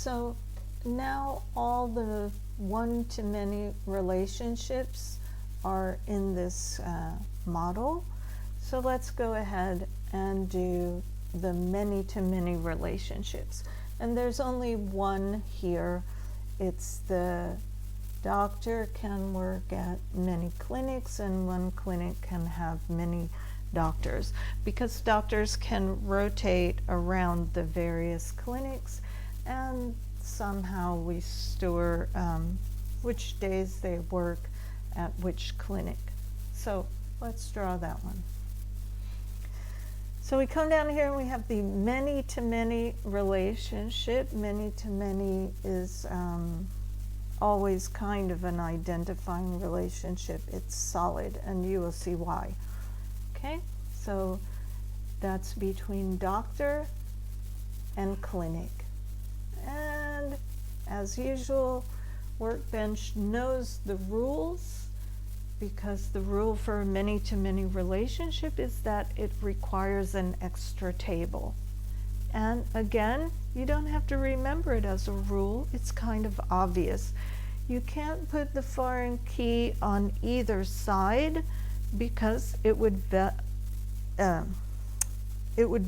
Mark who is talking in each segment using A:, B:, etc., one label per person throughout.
A: So now all the one-to-many relationships are in this model. So let's go ahead and do the many-to-many relationships. And there's only one here. It's the doctor can work at many clinics, and one clinic can have many doctors, because doctors can rotate around the various clinics, and somehow we store which days they work at which clinic. So let's draw that one. So we come down here and we have the many-to-many relationship. Many-to-many is always kind of an identifying relationship. It's solid, and you will see why. Okay, so that's between doctor and clinic. And as usual, Workbench knows the rules, because the rule for a many-to-many relationship is that it requires an extra table. And again, you don't have to remember it as a rule. It's kind of obvious. You can't put the foreign key on either side, because it would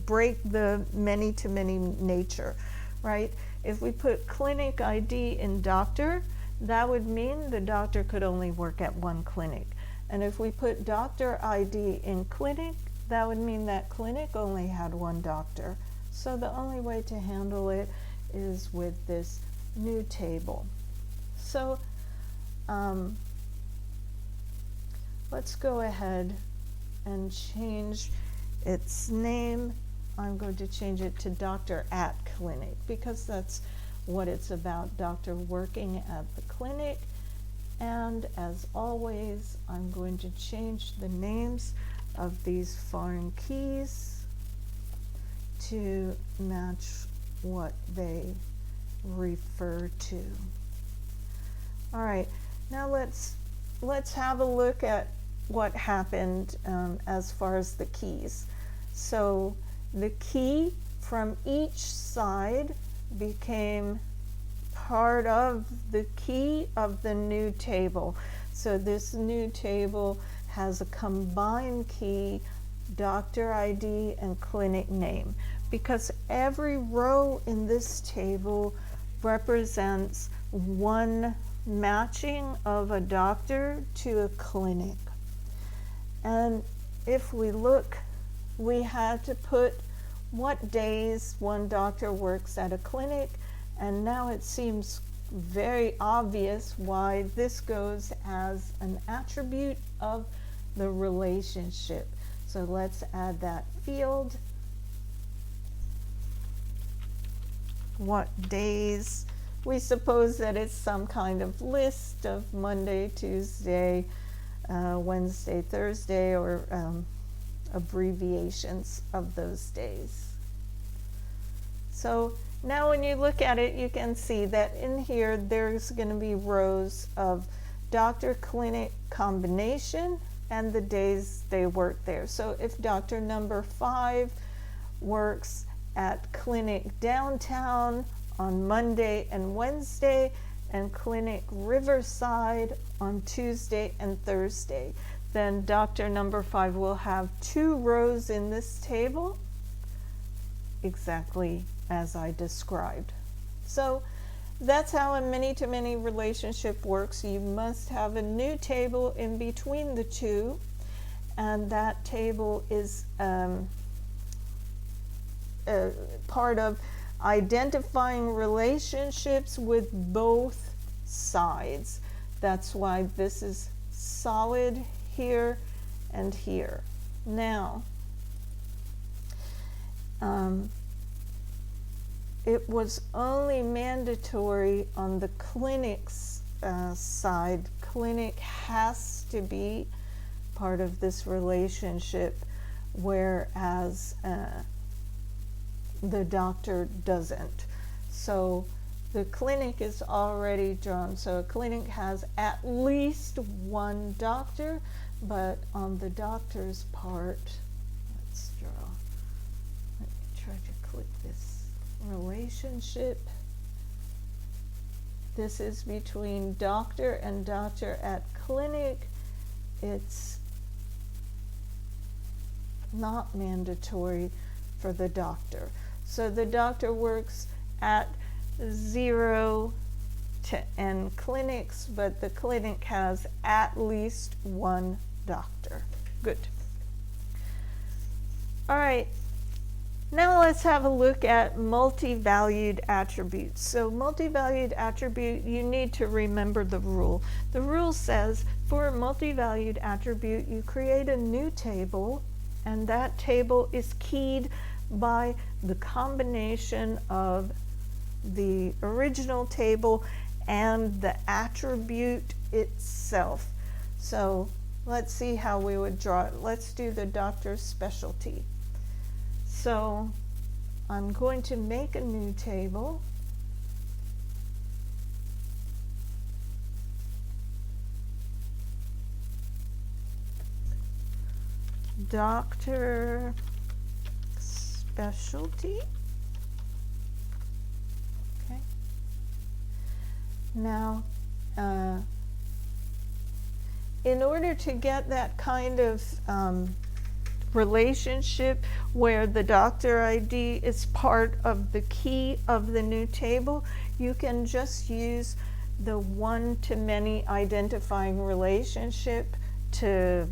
A: break the many-to-many nature, right? If we put clinic ID in doctor, that would mean the doctor could only work at one clinic. And if we put doctor ID in clinic, that would mean that clinic only had one doctor. So the only way to handle it is with this new table. So let's go ahead and change its name. I'm going to change it to doctor at clinic, because that's what it's about, doctor working at the clinic. And as always, I'm going to change the names of these foreign keys to match what they refer to. All right, now let's have a look at what happened as far as the keys. So the key from each side became part of the key of the new table. So this new table has a combined key, doctor ID and clinic name, because every row in this table represents one matching of a doctor to a clinic. And if we look, we had to put what days one doctor works at a clinic, and now it seems very obvious why this goes as an attribute of the relationship. So let's add that field. What days? We suppose that it's some kind of list of Monday, Tuesday, Wednesday, Thursday, or abbreviations of those days. So now when you look at it, you can see that in here there's going to be rows of doctor clinic combination and the days they work there. So if doctor number 5 works at clinic downtown on Monday and Wednesday, and clinic Riverside on Tuesday and Thursday, then doctor number 5 will have 2 rows in this table, exactly as I described. So that's how a many-to-many relationship works. You must have a new table in between the two, and that table is part of identifying relationships with both sides. That's why this is solid here and here. Now, it was only mandatory on the clinic's side. Clinic has to be part of this relationship, whereas the doctor doesn't. So the clinic is already drawn. So a clinic has at least one doctor, but on the doctor's part, let's draw. Let me try to click this relationship. This is between doctor and doctor at clinic. It's not mandatory for the doctor. So the doctor works at 0 to n clinics, but the clinic has at least one doctor. Good. All right. Now let's have a look at multi-valued attributes. So multi-valued attribute, you need to remember the rule. The rule says for a multi-valued attribute, you create a new table, and that table is keyed by the combination of the original table and the attribute itself. So let's see how we would draw it. Let's do the doctor's specialty. So I'm going to make a new table. Doctor specialty. Okay. Now, in order to get that kind of relationship where the doctor ID is part of the key of the new table, you can just use the one-to-many identifying relationship to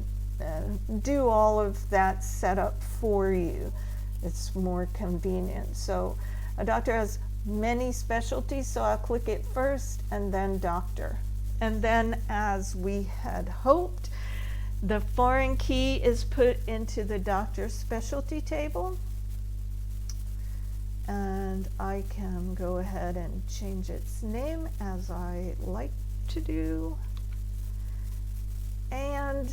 A: do all of that setup for you. It's more convenient. So a doctor has many specialties, so I'll click it first and then doctor. And then, as we had hoped, the foreign key is put into the doctor's specialty table, and I can go ahead and change its name as I like to do. And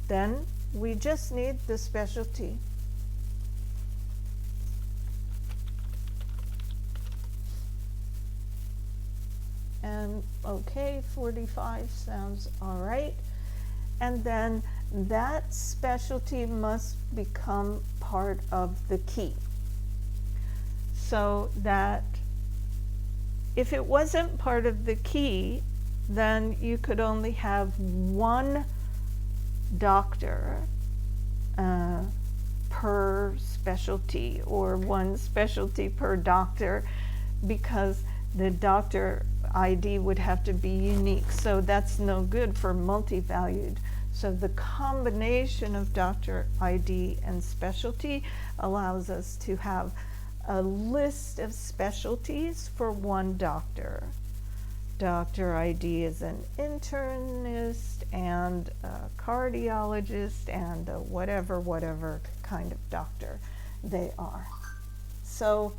A: then we just need the specialty. And okay, 45 sounds all right. And then that specialty must become part of the key. So that if it wasn't part of the key, then you could only have one doctor per specialty, or one specialty per doctor, because the doctor ID would have to be unique. So that's no good for multi-valued. So the combination of doctor ID and specialty allows us to have a list of specialties for one doctor. Doctor ID is an internist and a cardiologist and a whatever kind of doctor they are. So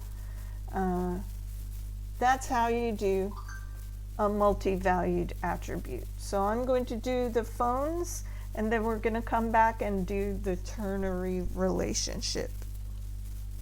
A: that's how you do a multi-valued attribute. So I'm going to do the phones, and then we're going to come back and do the ternary relationship.